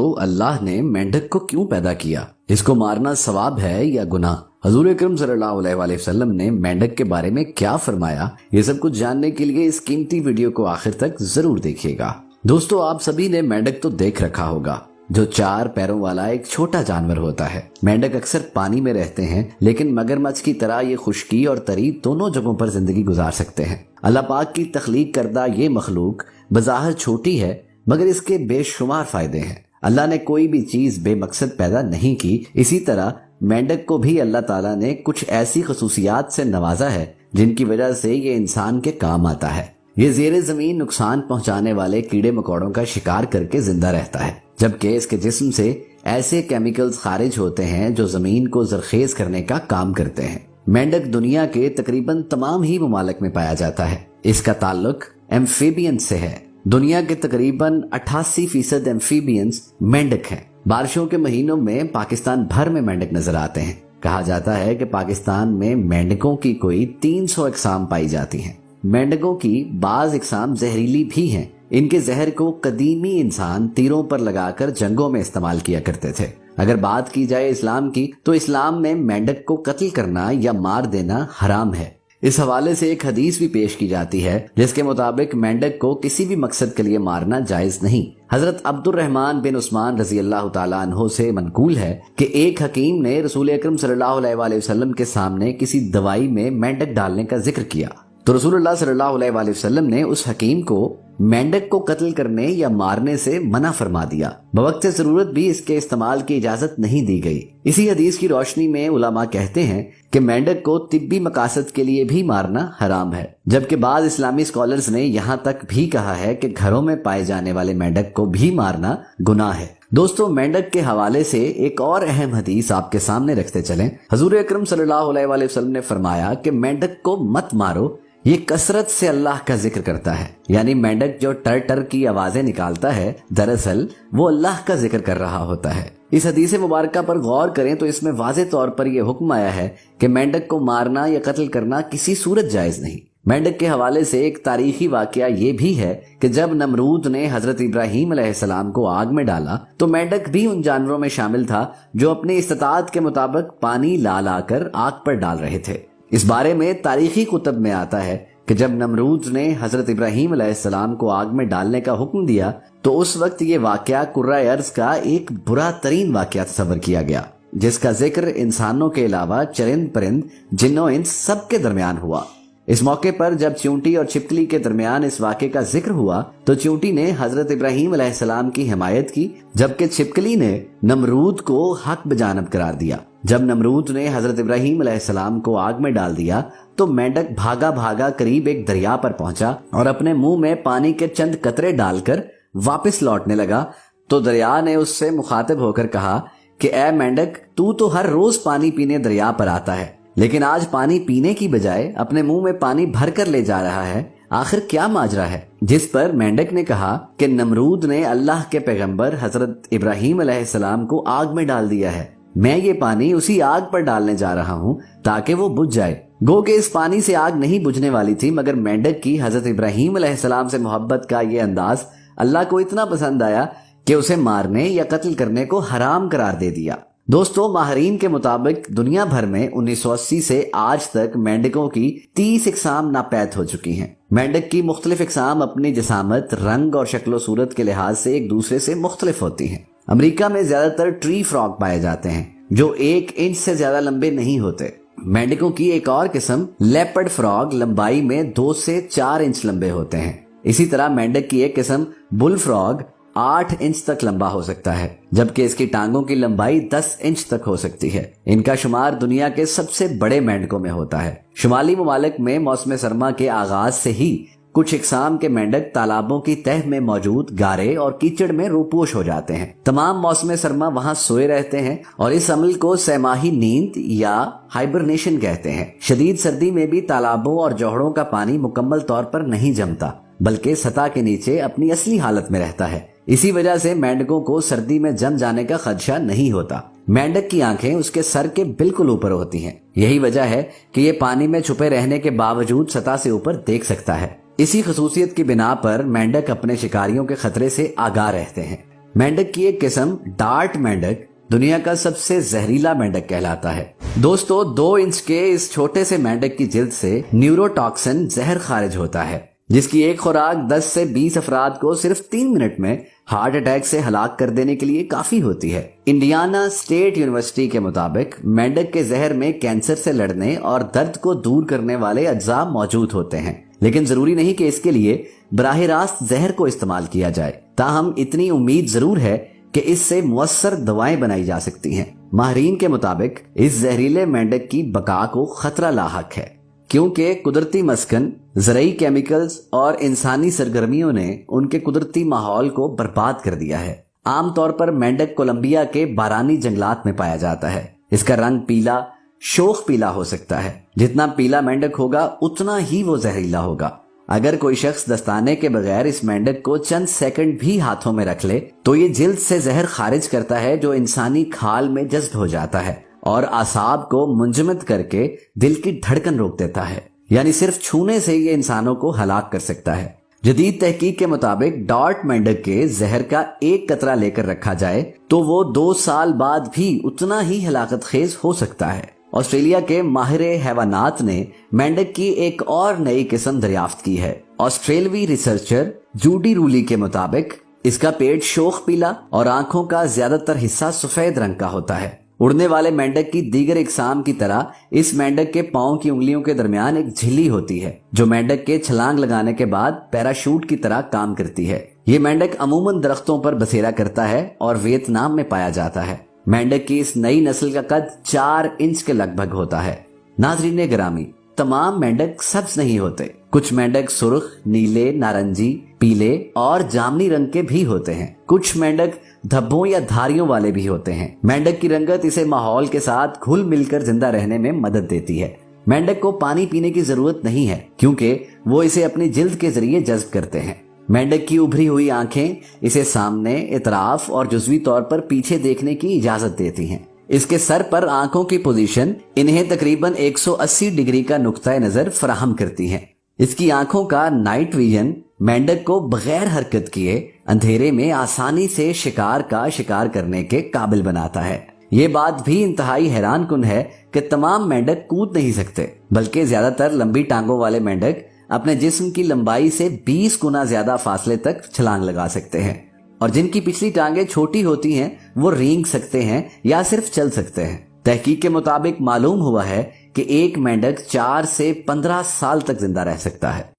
तो अल्लाह ने मेंढक को क्यों पैदा किया? इसको मारना सवाब है या गुनाह? हजूर अकरम सल्लल्लाहु अलैहि वसल्लम ने मेंढक के बारे में क्या फरमाया, ये सब कुछ जानने के लिए इस कीमती वीडियो को आखिर तक जरूर देखिएगा। दोस्तों, आप सभी ने मेंढक तो देख रखा होगा, जो 4 पैरों वाला एक छोटा जानवर होता है। मेंढक अक्सर पानी में रहते हैं, लेकिन मगरमच्छ की तरह ये खुश्की और तरी दोनों जगहों पर जिंदगी गुजार सकते हैं। अल्लाह पाक की तख्लीक करदा ये मखलूक बज़ाहिर छोटी है, मगर इसके बेशुमार फायदे हैं। अल्लाह ने कोई भी चीज बेमकसद पैदा नहीं की। इसी तरह मेंढक को भी अल्लाह ताला ने कुछ ऐसी खसूसियात से नवाजा है जिनकी वजह से ये इंसान के काम आता है। ये ज़ेरे ज़मीन नुकसान पहुंचाने वाले कीड़े मकोड़ों का शिकार करके जिंदा रहता है, जबकि इसके जिस्म से ऐसे केमिकल्स खारिज होते हैं जो जमीन को जरखेज करने का काम करते हैं। मेंढक दुनिया के तकरीबन तमाम ही ममालिक में पाया जाता है। इसका ताल्लुक एम्फीबियंस से है। दुनिया के तकरीबन 88% एम्फीबियंस मेंढक हैं। बारिशों के महीनों में पाकिस्तान भर में मेंढक नजर आते हैं। कहा जाता है कि पाकिस्तान में मेंढकों की कोई 300 इकसाम पाई जाती हैं। मेंढकों की बाज इकसाम जहरीली भी हैं। इनके जहर को कदीमी इंसान तीरों पर लगाकर जंगों में इस्तेमाल किया करते थे। अगर बात की जाए इस्लाम की, तो इस्लाम में मेंढक को कत्ल करना या मार देना हराम है। इस हवाले से एक हदीस भी पेश की जाती है जिसके मुताबिक मेंढक को किसी भी मकसद के लिए मारना जायज नहीं। हजरत अब्दुर्रहमान बिन उस्मान रजी अल्लाह तआला अन्हो से मनकूल है कि एक हकीम ने रसूल अकरम सल्लल्लाहु अलैहि वसल्लम के सामने किसी दवाई में मेंढक डालने का जिक्र किया, तो रसूलुल्लाह सल्लल्लाहु अलैहि वसल्लम ने उस हकीम को मेंढक को कत्ल करने या मारने से मना फरमा दिया। बवक्ते जरूरत भी इसके इस्तेमाल की इजाजत नहीं दी गई। इसी हदीस की रोशनी में उलमा कहते हैं कि मेंढक को तिब्बी मकासद के लिए भी मारना हराम है, जबकि बाद इस्लामी स्कॉलर्स ने यहाँ तक भी कहा है कि घरों में पाए जाने वाले मेंढक को भी मारना गुनाह है। दोस्तों, मेंढक के हवाले से एक और अहम हदीस आपके सामने रखते चलें। हजूर अकरम सल्लल्लाहु अलैहि वसल्लम ने फरमाया कि मेंढक को मत मारो, ये कसरत से अल्लाह का जिक्र करता है। यानी मेंढक जो टर टर की आवाजें निकालता है, दरअसल वो अल्लाह का जिक्र कर रहा होता है। इस हदीस मुबारका पर गौर करें तो इसमें वाज़े तौर पर यह हुक्म आया है कि मेंढक को मारना या कत्ल करना किसी सूरत जायज नहीं। मेंढक के हवाले से एक तारीखी वाकया ये भी है कि जब नमरूद ने हजरत इब्राहीम अलैहिस्सलाम को आग में डाला, तो मेंढक भी उन जानवरों में शामिल था जो अपनी इस्तात के मुताबिक पानी ला ला कर आग पर डाल रहे थे। इस बारे में तारीखी कुतब में आता है कि जब नमरूद ने हजरत इब्राहीम अलैहिस्सलाम को आग में डालने का हुक्म दिया, तो उस वक्त ये वाकया कुर्रा अर्ज का एक बुरा तरीन वाकया तस्वर किया गया, जिसका जिक्र इंसानों के अलावा चरिंद परिंद जिन्नों इंस सबके दरमियान हुआ। इस मौके पर जब चींटी और छिपकली के दरमियान इस वाक़े का जिक्र हुआ, तो चींटी ने हजरत इब्राहीम अलैहिस्सलाम की हिमायत की, जबकि छिपकली ने नमरूद को हक बजानब करार दिया। जब नमरूद ने हजरत इब्राहीम अलैहिस्सलाम को आग में डाल दिया, तो मेंढक भागा भागा करीब एक दरिया पर पहुंचा और अपने मुंह में पानी के चंद कतरे डालकर वापस लौटने लगा। तो दरिया ने उससे मुखातिब होकर कहा कि ए मेंढक, तू तो हर रोज पानी पीने दरिया पर आता है, लेकिन आज पानी पीने की बजाय अपने मुंह में पानी भर कर ले जा रहा है। आखिर क्या माजरा है? जिस पर मेंढक ने कहा कि नमरूद ने अल्लाह के पैगंबर हजरत इब्राहीम अलैहिस्सलाम को आग में डाल दिया है। मैं ये पानी उसी आग पर डालने जा रहा हूँ ताकि वो बुझ जाए। गो के इस पानी से आग नहीं बुझने वाली थी, मगर मेंढक की हजरत इब्राहीम अलैहिस्सलाम से मोहब्बत का ये अंदाज अल्लाह को इतना पसंद आया कि उसे मारने या कत्ल करने को हराम करार दे दिया। दोस्तों, माहरीन के मुताबिक दुनिया भर में 1980 से आज तक मेंढकों की 30 इकसाम नापैद हो चुकी हैं। मेंढक की मुख्तलिफ इकसाम अपनी जिसामत, रंग और शक्ल सूरत के लिहाज से एक दूसरे से मुख्तलिफ होती हैं। अमेरिका में ज्यादातर ट्री फ्रॉग पाए जाते हैं जो 1 इंच से ज्यादा लंबे नहीं होते। मेंढकों की एक और किस्म लेपर्ड फ्रॉग लंबाई में 2 से 4 इंच लंबे होते हैं। इसी तरह मेंढक की एक किस्म बुल फ्रॉग 8 इंच तक लंबा हो सकता है, जबकि इसकी टांगों की लंबाई 10 इंच तक हो सकती है। इनका शुमार दुनिया के सबसे बड़े मेंढकों में होता है। शुमाली ममालिक में मौसम सरमा के आगाज से ही कुछ इकसाम के मेंढक तालाबों की तह में मौजूद गारे और कीचड़ में रूपोश हो जाते हैं। तमाम मौसम सरमा वहां सोए रहते हैं और इस अमल को सहमाही नींद या हाइबरनेशन कहते हैं। शदीद सर्दी में भी तालाबों और जोहड़ों का पानी मुकम्मल तौर पर नहीं जमता, बल्कि सतह के नीचे अपनी असली हालत में रहता है। इसी वजह से मेंढकों को सर्दी में जम जाने का खदशा नहीं होता। मेंढक की आंखें उसके सर के बिल्कुल ऊपर होती हैं। यही वजह है कि ये पानी में छुपे रहने के बावजूद सतह से ऊपर देख सकता है। इसी खसूसियत की बिना पर मेंढक अपने शिकारियों के खतरे से आगाह रहते हैं। मेंढक की एक किस्म डार्ट मेंढक दुनिया का सबसे जहरीला मेंढक कहलाता है। दोस्तों, 2 इंच के इस छोटे से मेंढक की जिल्द से न्यूरोटॉक्सिन जहर खारिज होता है, जिसकी एक खुराक 10 से 20 अफराद को सिर्फ 3 मिनट में हार्ट अटैक से हलाक कर देने के लिए काफी होती है। इंडियाना स्टेट यूनिवर्सिटी के मुताबिक मेंढक के जहर में कैंसर से लड़ने और दर्द को दूर करने वाले अज्जा मौजूद होते हैं, लेकिन जरूरी नहीं कि इसके लिए बराह रास्त जहर को इस्तेमाल किया जाए। ताहम इतनी उम्मीद जरूर है कि इससे मुअस्सर दवाएं बनाई जा सकती हैं। माहिरीन के मुताबिक इस जहरीले मेंढक की बका को खतरा लाहक है, क्योंकि कुदरती मस्कन, ज़रूरी केमिकल्स और इंसानी सरगर्मियों ने उनके कुदरती माहौल को बर्बाद कर दिया है। आमतौर पर मेंढक कोलंबिया के बारानी जंगलात में पाया जाता है। इसका रंग पीला, शोख पीला हो सकता है। जितना पीला मेंढक होगा उतना ही वो जहरीला होगा। अगर कोई शख्स दस्ताने के बगैर इस मेंढक को चंद सेकंड भी हाथों में रख ले तो ये जिल्द से जहर खारिज करता है, जो इंसानी खाल में जज्ब हो जाता है और आसाब को मुंजमद करके दिल की धड़कन रोक देता है। यानी सिर्फ छूने से ये इंसानों को हलाक कर सकता है। जदीद तहकीक के मुताबिक डार्ट मेंढक के जहर का एक कतरा लेकर रखा जाए तो वो 2 साल बाद भी उतना ही हलाकत खेज हो सकता है। ऑस्ट्रेलिया के माहिर हैवानात ने मेंढक की एक और नई किस्म दरियाफ्त की है। ऑस्ट्रेलवी रिसर्चर जूडी रूली के मुताबिक इसका पेट शोख पीला और आंखों का ज्यादातर हिस्सा सफेद रंग का होता है। उड़ने वाले मेंढक की दीगर इकसाम की तरह इस मेंढक के पांव की उंगलियों के दरमियान एक झिल्ली होती है, जो मेंढक के छलांग लगाने के बाद पैराशूट की तरह काम करती है। ये मेंढक अमूमन दरख्तों पर बसेरा करता है और वियतनाम में पाया जाता है। मेंढक की इस नई नस्ल का कद 4 इंच के लगभग होता है। नाज़रीन गिरामी, तमाम मेंढक सब्ज नहीं होते। कुछ मेंढक सुर्ख, नीले, नारंगी, पीले और जामनी रंग के भी होते हैं। कुछ मेंढक धब्बों या धारियों वाले भी होते हैं। मेंढक की रंगत इसे माहौल के साथ घुल मिलकर जिंदा रहने में मदद देती है। मेंढक को पानी पीने की जरूरत नहीं है, क्योंकि वो इसे अपनी जिल्द के जरिए जज्ब करते हैं। मेंढक की उभरी हुई आंखें इसे सामने, इतराफ और जुज़वी तौर पर पीछे देखने की इजाजत देती हैं। इसके सर पर आंखों की पोजीशन इन्हें तकरीबन 180 डिग्री का नुक्ता नजर फराहम करती है। इसकी आंखों का नाइट विजन मेंढक को बगैर हरकत किए अंधेरे में आसानी से शिकार का शिकार करने के काबिल बनाता है। ये बात भी इंतहाई हैरान कुन है कि तमाम मेंढक कूद नहीं सकते, बल्कि ज्यादातर लंबी टांगों वाले मेंढक अपने जिस्म की लंबाई से 20 गुना ज्यादा फासले तक छलांग लगा सकते हैं, और जिनकी पिछली टांगें छोटी होती हैं वो रेंग सकते हैं या सिर्फ चल सकते हैं। तहकीक के मुताबिक मालूम हुआ है कि एक मेंढक 4 से 15 साल तक जिंदा रह सकता है।